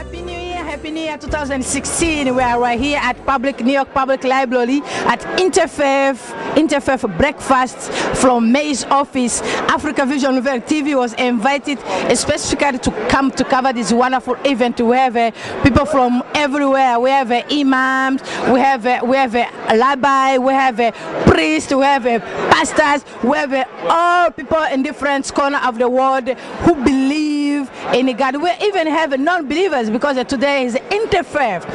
Happy New Year 2016. We are right here at New York Public Library at Interfaith Breakfast from May's office. Africa Vision TV was invited specifically to come to cover this wonderful event. We have people from everywhere. We have imams, we have a rabbi, we have a priest, we have pastors, we have all people in different corners of the world who believe in God. We even have non-believers because today is Interfaith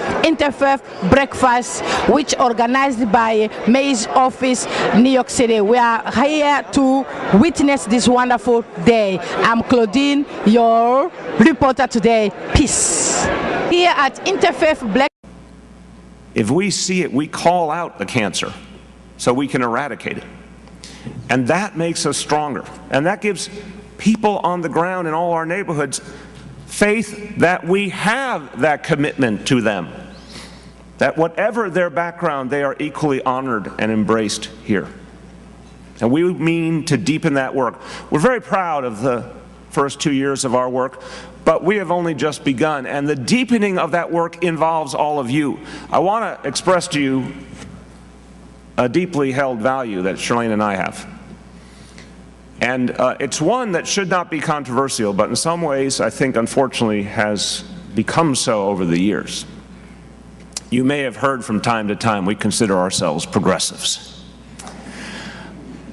Breakfast, which organized by May's office, New York City. We are here to witness this wonderful day. I'm Claudine, your reporter today. Peace. Here at Interfaith Black. If we see it, we call out the cancer so we can eradicate it. And that makes us stronger. And that gives people on the ground in all our neighborhoods faith that we have that commitment to them, that whatever their background, they are equally honored and embraced here. And we mean to deepen that work. We're very proud of the first 2 years of our work, but we have only just begun, and the deepening of that work involves all of you. I want to express to you a deeply held value that Charlene and I have. And it's one that should not be controversial, but in some ways, I think, unfortunately, has become so over the years. You may have heard from time to time we consider ourselves progressives.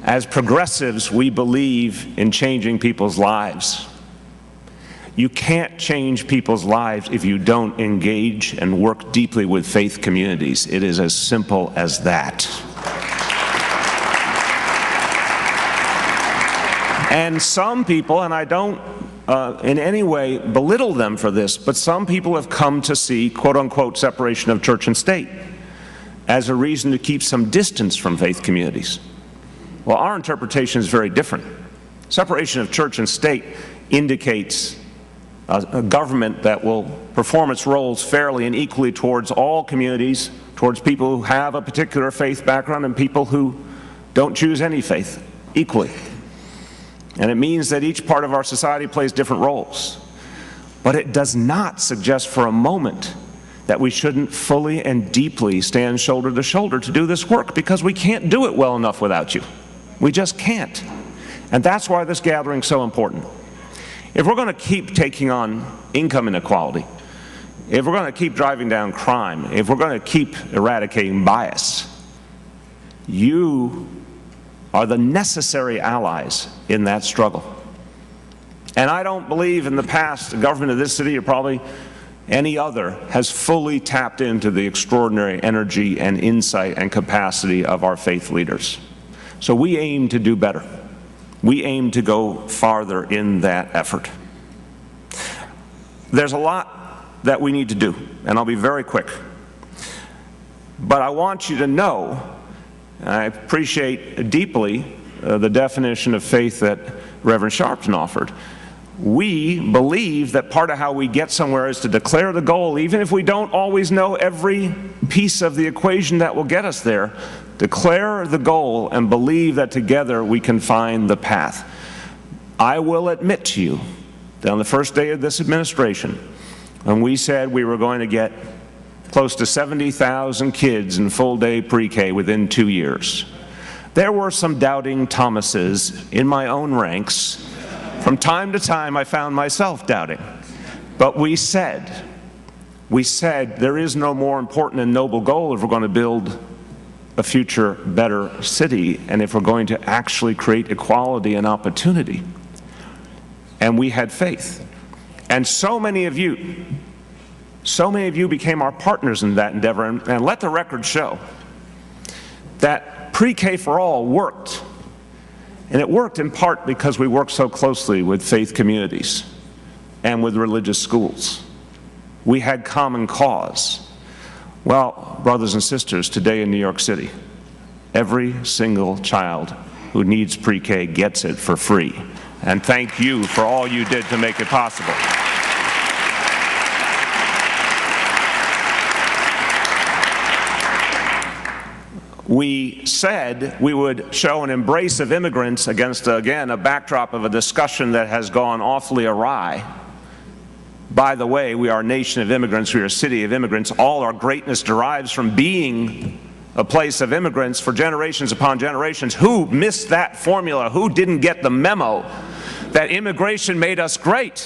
As progressives, we believe in changing people's lives. You can't change people's lives if you don't engage and work deeply with faith communities. It is as simple as that. And some people, and I don't in any way belittle them for this, but some people have come to see quote-unquote separation of church and state as a reason to keep some distance from faith communities. Well, our interpretation is very different. Separation of church and state indicates a government that will perform its roles fairly and equally towards all communities, towards people who have a particular faith background and people who don't choose any faith, equally. And it means that each part of our society plays different roles. But it does not suggest for a moment that we shouldn't fully and deeply stand shoulder to shoulder to do this work, because we can't do it well enough without you. We just can't. And that's why this gathering is so important. If we're going to keep taking on income inequality, if we're going to keep driving down crime, if we're going to keep eradicating bias, you are the necessary allies in that struggle. And I don't believe in the past the government of this city, or probably any other, has fully tapped into the extraordinary energy and insight and capacity of our faith leaders. So we aim to do better. We aim to go farther in that effort. There's a lot that we need to do, and I'll be very quick. But I want you to know, I appreciate deeply the definition of faith that Reverend Sharpton offered. We believe that part of how we get somewhere is to declare the goal, even if we don't always know every piece of the equation that will get us there. Declare the goal and believe that together we can find the path. I will admit to you that on the first day of this administration, when we said we were going to get close to 70,000 kids in full-day pre-K within 2 years, there were some doubting Thomases in my own ranks. From time to time, I found myself doubting. But we said there is no more important and noble goal if we're going to build a future better city and if we're going to actually create equality and opportunity. And we had faith. And so many of you became our partners in that endeavor, and let the record show that pre-K for all worked. And it worked in part because we worked so closely with faith communities and with religious schools. We had common cause. Well, brothers and sisters, today in New York City, every single child who needs pre-K gets it for free. And thank you for all you did to make it possible. We said we would show an embrace of immigrants against, again, a backdrop of a discussion that has gone awfully awry. by the way, we are a nation of immigrants, we are a city of immigrants. All our greatness derives from being a place of immigrants for generations upon generations. Who missed that formula? Who didn't get the memo that immigration made us great?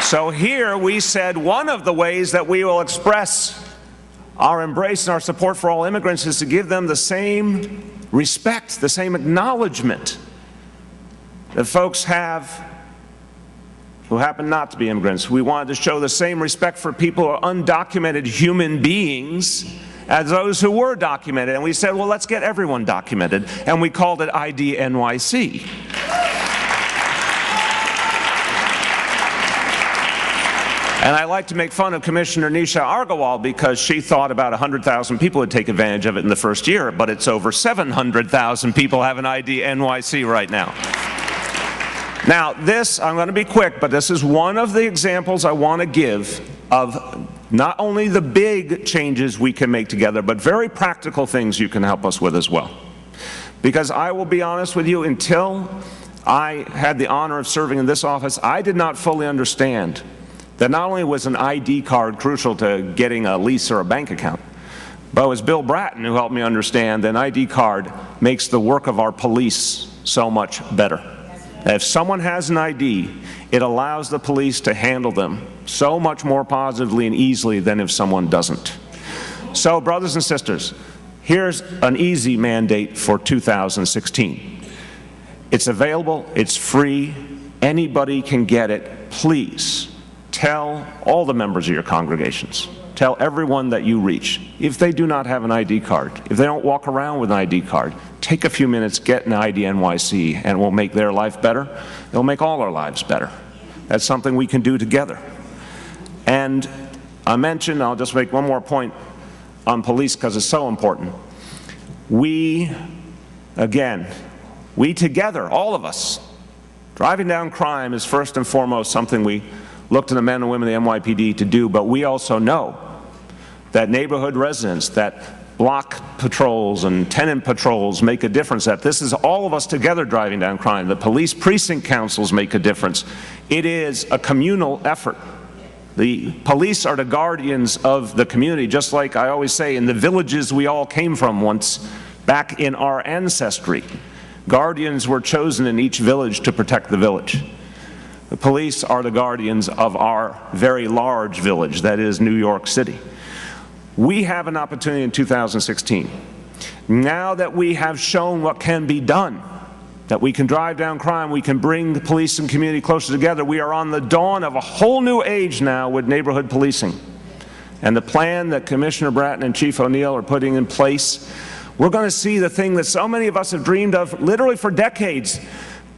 So here we said one of the ways that we will express our embrace and our support for all immigrants is to give them the same respect, the same acknowledgement that folks have who happen not to be immigrants. We wanted to show the same respect for people who are undocumented human beings as those who were documented. And we said, well, let's get everyone documented. And we called it ID NYC. And I like to make fun of Commissioner Nisha Agarwal because she thought about 100,000 people would take advantage of it in the first year, but it's over 700,000 people have an ID NYC right now. Now this, I'm going to be quick, but this is one of the examples I want to give of not only the big changes we can make together, but very practical things you can help us with as well. Because I will be honest with you, until I had the honor of serving in this office, I did not fully understand that not only was an ID card crucial to getting a lease or a bank account, but it was Bill Bratton who helped me understand that an ID card makes the work of our police so much better. If someone has an ID, it allows the police to handle them so much more positively and easily than if someone doesn't. So, brothers and sisters, here's an easy mandate for 2016. It's available, it's free, anybody can get it. Please tell all the members of your congregations, tell everyone that you reach, if they do not have an ID card, if they don't walk around with an ID card, take a few minutes, get an ID NYC, and it will make their life better. It will make all our lives better. That's something we can do together. And I mentioned, I'll just make one more point on police because it's so important. We, again, we together, all of us, driving down crime is first and foremost something we look to the men and women of the NYPD to do, but we also know that neighborhood residents, that block patrols and tenant patrols make a difference, that this is all of us together driving down crime. The police precinct councils make a difference. It is a communal effort. The police are the guardians of the community, just like I always say, in the villages we all came from once, back in our ancestry. Guardians were chosen in each village to protect the village. The police are the guardians of our very large village, that is New York City. We have an opportunity in 2016. Now that we have shown what can be done, that we can drive down crime, we can bring the police and community closer together, we are on the dawn of a whole new age now with neighborhood policing. And the plan that Commissioner Bratton and Chief O'Neill are putting in place, we're going to see the thing that so many of us have dreamed of literally for decades,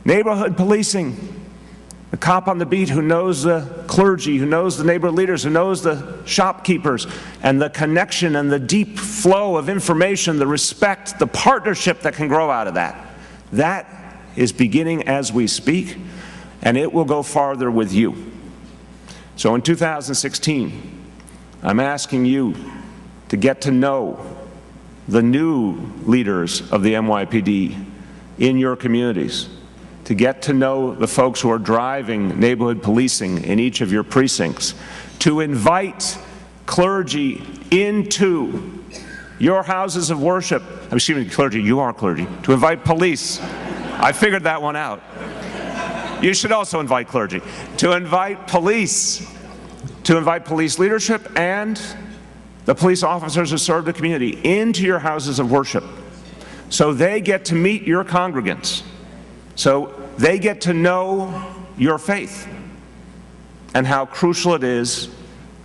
neighborhood policing. The cop on the beat who knows the clergy, who knows the neighborhood leaders, who knows the shopkeepers, and the connection and the deep flow of information, the respect, the partnership that can grow out of that. That is beginning as we speak, and it will go farther with you. So in 2016, I'm asking you to get to know the new leaders of the NYPD in your communities, to get to know the folks who are driving neighborhood policing in each of your precincts, to invite clergy into your houses of worship. Excuse me, clergy, you are clergy. To invite police. I figured that one out. You should also invite clergy. To invite police leadership and the police officers who serve the community into your houses of worship so they get to meet your congregants. So they get to know your faith and how crucial it is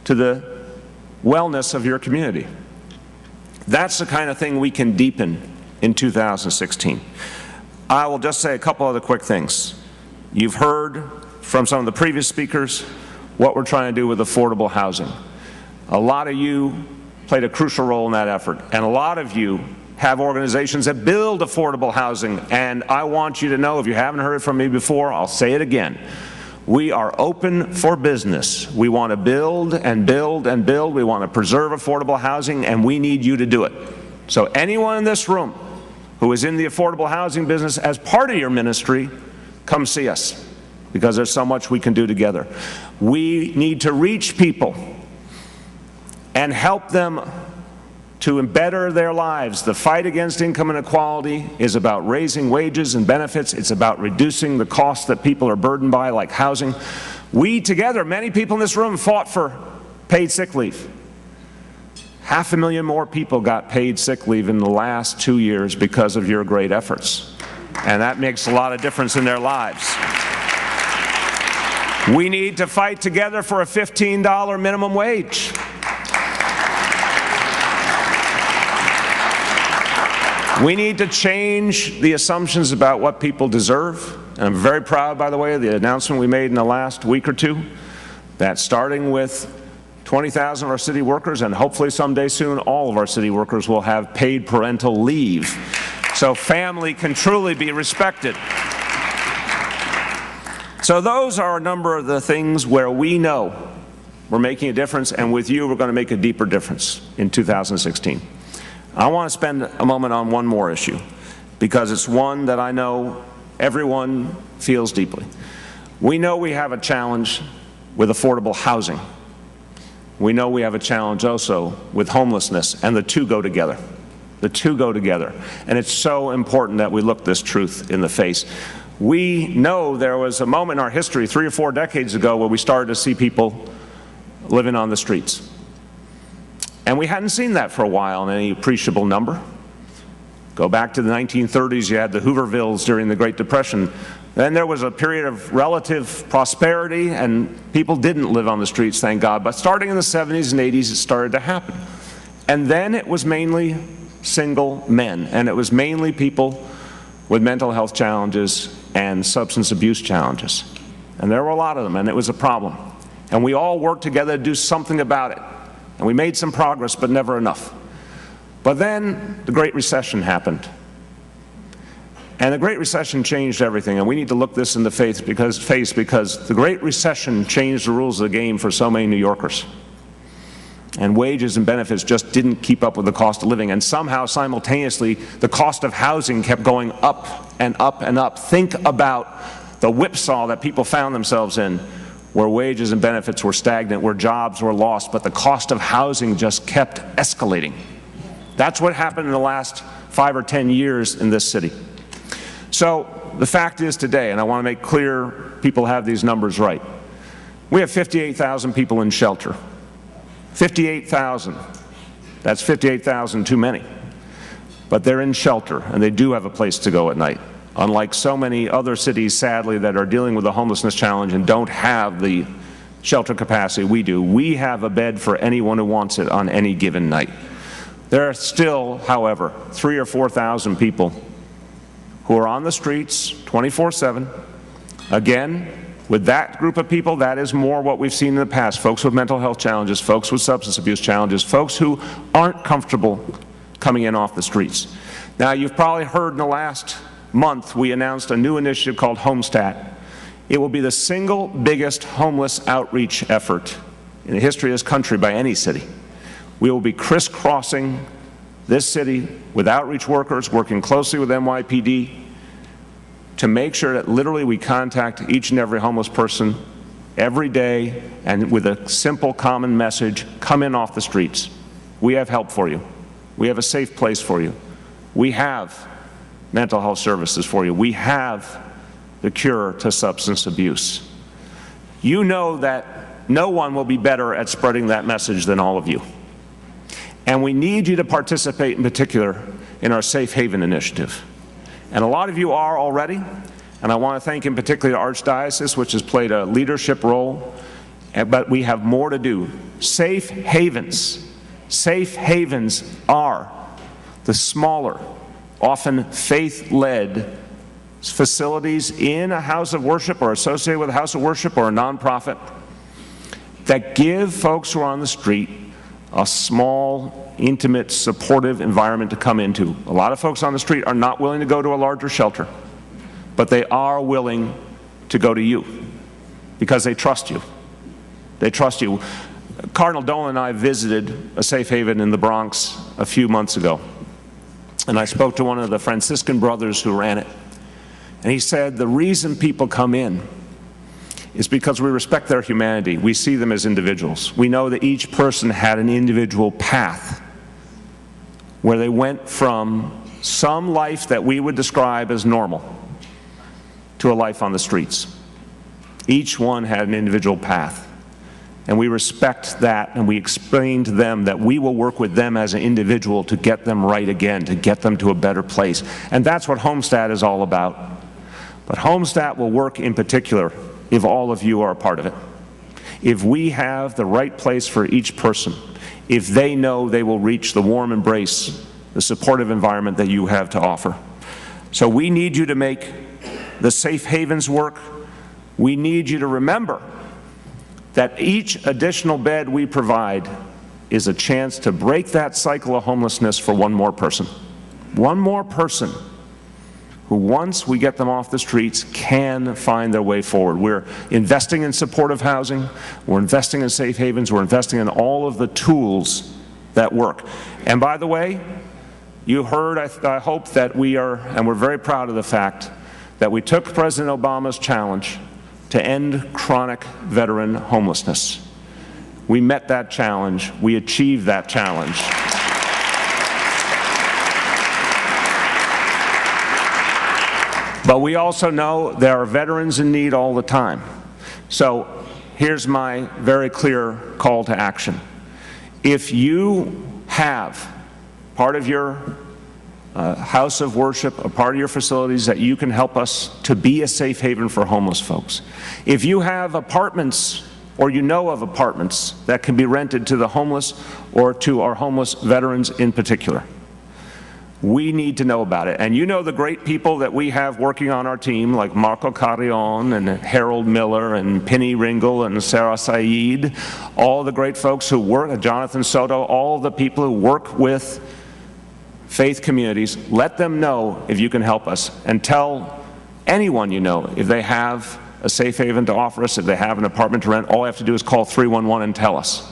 to the wellness of your community. That's the kind of thing we can deepen in 2016. I will just say a couple other quick things. You've heard from some of the previous speakers what we're trying to do with affordable housing. A lot of you played a crucial role in that effort, and a lot of you have organizations that build affordable housing, and I want you to know, if you haven't heard it from me before, I'll say it again. We are open for business. We want to build and build and build. We want to preserve affordable housing, and we need you to do it. So anyone in this room who is in the affordable housing business as part of your ministry, come see us, because there's so much we can do together. We need to reach people and help them to better their lives. The fight against income inequality is about raising wages and benefits. It's about reducing the costs that people are burdened by, like housing. We together, many people in this room, fought for paid sick leave. 500,000 more people got paid sick leave in the last 2 years because of your great efforts. And that makes a lot of difference in their lives. We need to fight together for a $15 minimum wage. We need to change the assumptions about what people deserve. And I'm very proud, by the way, of the announcement we made in the last week or two, that starting with 20,000 of our city workers, and hopefully someday soon all of our city workers, will have paid parental leave, so family can truly be respected. So those are a number of the things where we know we're making a difference, and with you we're going to make a deeper difference in 2016. I want to spend a moment on one more issue, because it's one that I know everyone feels deeply. We know we have a challenge with affordable housing. We know we have a challenge also with homelessness, and the two go together. The two go together. And it's so important that we look this truth in the face. We know there was a moment in our history 3 or 4 decades ago where we started to see people living on the streets. And we hadn't seen that for a while in any appreciable number. Go back to the 1930s, you had the Hoovervilles during the Great Depression. Then there was a period of relative prosperity, and people didn't live on the streets, thank God. But starting in the 70s and 80s, it started to happen. And then it was mainly single men, and it was mainly people with mental health challenges and substance abuse challenges. And there were a lot of them, and it was a problem. And we all worked together to do something about it. And we made some progress, but never enough. But then the Great Recession happened. And the Great Recession changed everything, and we need to look this in the face because the Great Recession changed the rules of the game for so many New Yorkers. And wages and benefits just didn't keep up with the cost of living, and somehow simultaneously the cost of housing kept going up and up and up. Think about the whipsaw that people found themselves in, where wages and benefits were stagnant, where jobs were lost, but the cost of housing just kept escalating. That's what happened in the last 5 or 10 years in this city. So the fact is today, and I want to make clear people have these numbers right, we have 58,000 people in shelter. 58,000. That's 58,000 too many. But they're in shelter, and they do have a place to go at night. Unlike so many other cities, sadly, that are dealing with the homelessness challenge and don't have the shelter capacity we do, we have a bed for anyone who wants it on any given night. There are still, however, 3,000 or 4,000 people who are on the streets 24/7. Again, with that group of people, that is more what we've seen in the past. Folks with mental health challenges, folks with substance abuse challenges, folks who aren't comfortable coming in off the streets. Now, you've probably heard in the last month we announced a new initiative called Homestat. It will be the single biggest homeless outreach effort in the history of this country by any city. We will be crisscrossing this city with outreach workers, working closely with NYPD to make sure that literally we contact each and every homeless person every day, and with a simple common message: come in off the streets. We have help for you. We have a safe place for you. We have mental health services for you. We have the cure to substance abuse. You know that no one will be better at spreading that message than all of you. And we need you to participate in particular in our Safe Haven initiative. And a lot of you are already, and I want to thank in particular the Archdiocese, which has played a leadership role, but we have more to do. Safe havens are the smaller, often faith-led facilities in a house of worship or associated with a house of worship or a nonprofit that give folks who are on the street a small, intimate, supportive environment to come into. A lot of folks on the street are not willing to go to a larger shelter, but they are willing to go to you because they trust you. They trust you. Cardinal Dolan and I visited a safe haven in the Bronx a few months ago. and I spoke to one of the Franciscan brothers who ran it. And he said the reason people come in is because we respect their humanity. We see them as individuals. We know that each person had an individual path where they went from some life that we would describe as normal to a life on the streets. Each one had an individual path. And we respect that, and we explain to them that we will work with them as an individual to get them right again, to get them to a better place. And that's what Homestat is all about. But Homestat will work in particular if all of you are a part of it. If we have the right place for each person, if they know they will reach the warm embrace, the supportive environment that you have to offer. So we need you to make the safe havens work. We need you to remember that each additional bed we provide is a chance to break that cycle of homelessness for one more person. One more person who, once we get them off the streets, can find their way forward. We're investing in supportive housing, we're investing in safe havens, we're investing in all of the tools that work. And by the way, you heard, I hope, that we are, and we're very proud of the fact, that we took President Obama's challenge to end chronic veteran homelessness. We met that challenge. We achieved that challenge. But we also know there are veterans in need all the time. So here's my very clear call to action. If you have part of your house of worship, a part of your facilities that you can help us to be a safe haven for homeless folks. If you have apartments, or you know of apartments that can be rented to the homeless or to our homeless veterans in particular, we need to know about it. And you know the great people that we have working on our team, like Marco Carrion and Harold Miller and Penny Ringle and Sarah Saeed, all the great folks who work, Jonathan Soto, all the people who work with faith communities. Let them know if you can help us, and tell anyone you know if they have a safe haven to offer us, if they have an apartment to rent. All you have to do is call 311 and tell us,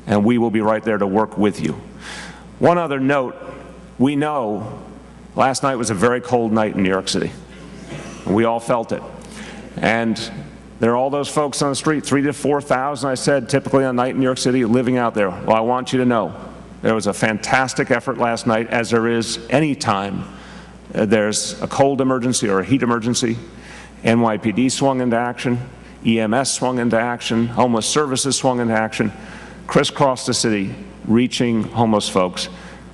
and we will be right there to work with you. One other note, we know last night was a very cold night in New York City. We all felt it. And there are all those folks on the street, 3,000 to 4,000, I said, typically on a night in New York City, living out there. Well, I want you to know there was a fantastic effort last night, as there is any time there's a cold emergency or a heat emergency. NYPD swung into action, EMS swung into action, homeless services swung into action, crisscrossed the city, reaching homeless folks,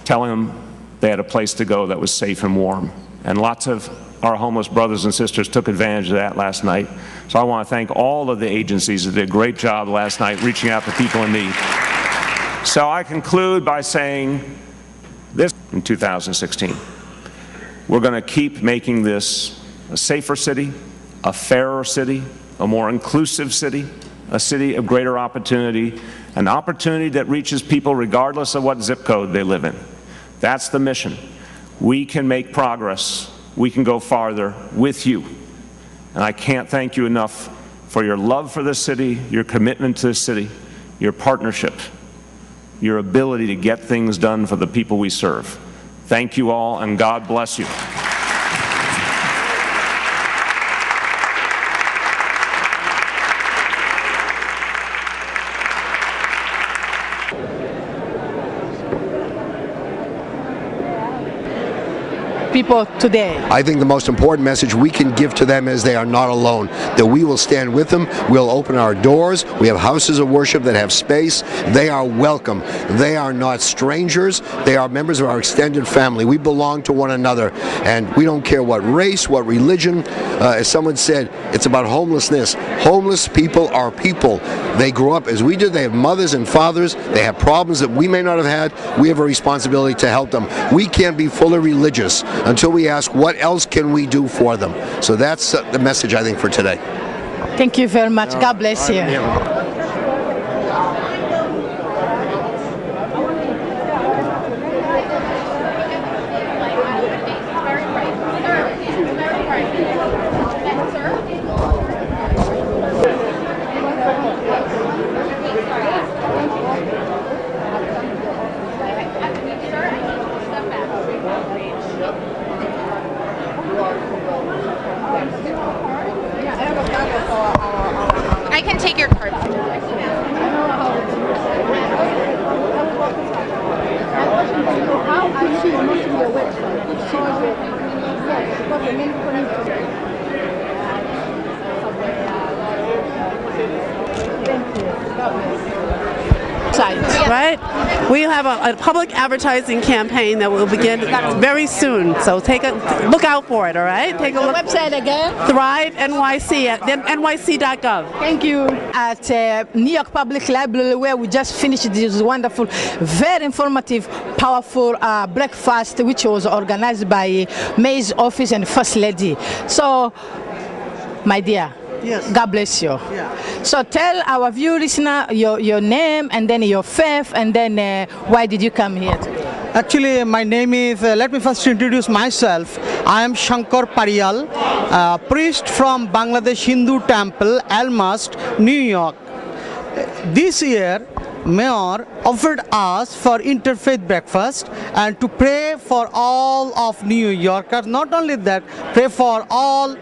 telling them they had a place to go that was safe and warm. And lots of our homeless brothers and sisters took advantage of that last night. So I want to thank all of the agencies that did a great job last night reaching out to people in need. So I conclude by saying this: in 2016, we're going to keep making this a safer city, a fairer city, a more inclusive city, a city of greater opportunity, an opportunity that reaches people regardless of what zip code they live in. That's the mission. We can make progress. We can go farther with you. And I can't thank you enough for your love for this city, your commitment to this city, your partnership, your ability to get things done for the people we serve. Thank you all, and God bless you. People today? I think the most important message we can give to them is they are not alone, that we will stand with them, we'll open our doors, we have houses of worship that have space, they are welcome, they are not strangers, they are members of our extended family, we belong to one another, and we don't care what race, what religion. As someone said, it's about homelessness. Homeless people are people. They grow up as we did, they have mothers and fathers, they have problems that we may not have had, we have a responsibility to help them. We can't be fully religious until we ask what else can we do for them. So that's the message, I think, for today. Thank you very much. God bless you. We have a public advertising campaign that will begin very soon. So look out for it, all right? Take a look. Website again? Thrive NYC at nyc.gov. Thank you. At New York Public Library, where we just finished this wonderful, very informative, powerful breakfast, which was organized by May's office and First Lady. So, my dear, yes. God bless you. Yeah. So tell our viewer listener your name and then your faith and then why did you come here today? Actually, my name is, let me first introduce myself. I am Shankar Pariyal, priest from Bangladesh Hindu Temple, Elmhurst, New York. This year, Mayor offered us for interfaith breakfast and to pray for all of New Yorkers. Not only that, pray for all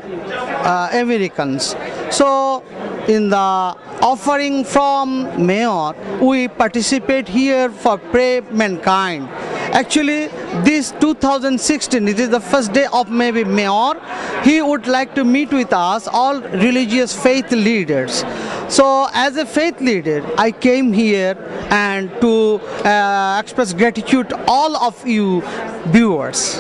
Americans. So in the offering from Mayor, we participate here for Pray Mankind. Actually, this 2016, it is the first day of maybe Mayor. He would like to meet with us, all religious faith leaders. So as a faith leader, I came here and to express gratitude to all of you viewers.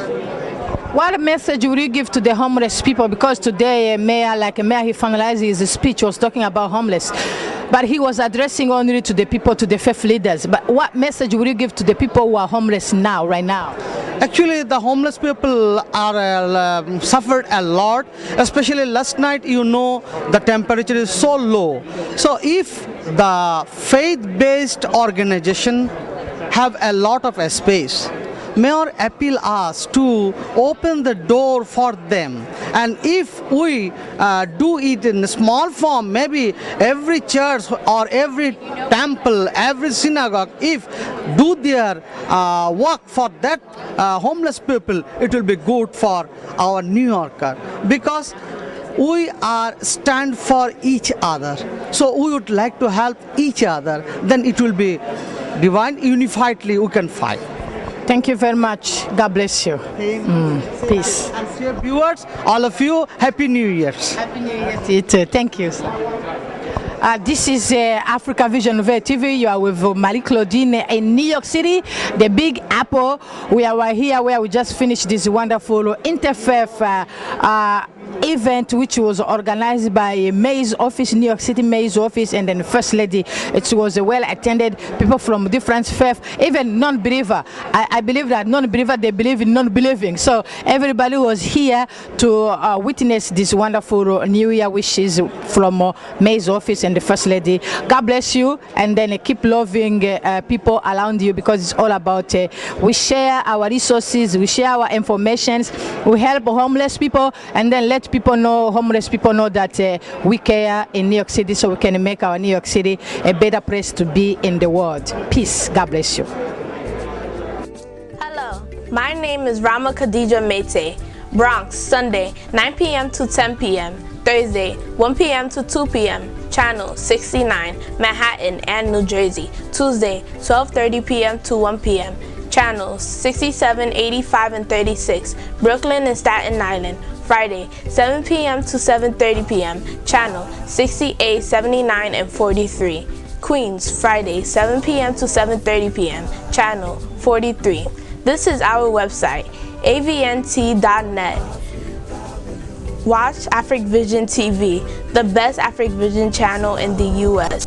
What message would you give to the homeless people? Because today, Mayor, he finalized his speech, was talking about homeless. But he was addressing only to the people, to the faith leaders. But what message would you give to the people who are homeless now, right now? Actually, the homeless people are suffered a lot. Especially last night, you know, the temperature is so low. So if the faith-based organization have a lot of space, Mayor appeal us to open the door for them, and if we do it in a small form, maybe every church or every temple, every synagogue, if do their work for that homeless people, it will be good for our New Yorker, because we are stand for each other. So we would like to help each other, then it will be divine, unifiedly we can fight. Thank you very much. God bless you. Peace. And dear viewers, all of you, Happy New Year's. Happy New Year to you too. Thank you. This is Africa Vision TV. You are with Marie-Claudine in New York City, the Big Apple. We are here where we just finished this wonderful interfaith event, which was organized by May's office, New York City May's office, and then First Lady. It was well attended. People from different faiths, even non-believer. I believe that non-believer, they believe in non-believing. So everybody was here to witness this wonderful New Year wishes from May's office and the First Lady. God bless you, and then keep loving people around you, because it's all about we share our resources, we share our information, we help homeless people, and then let people know, homeless people know that we care in New York City, so we can make our New York City a better place to be in the world. Peace. God bless you. Hello, my name is Rama Khadija Mete. Bronx, Sunday, 9 p.m. to 10 p.m. Thursday, 1 p.m. to 2 p.m. Channel 69, Manhattan and New Jersey. Tuesday, 12:30 p.m. to 1 p.m. Channels 67, 85, and 36, Brooklyn and Staten Island. Friday, 7 p.m. to 7:30 p.m. Channel 68, 79, and 43. Queens, Friday, 7 p.m. to 7:30 p.m. Channel 43. This is our website, avnt.net. Watch Afric Vision TV, the best Afric Vision channel in the U.S.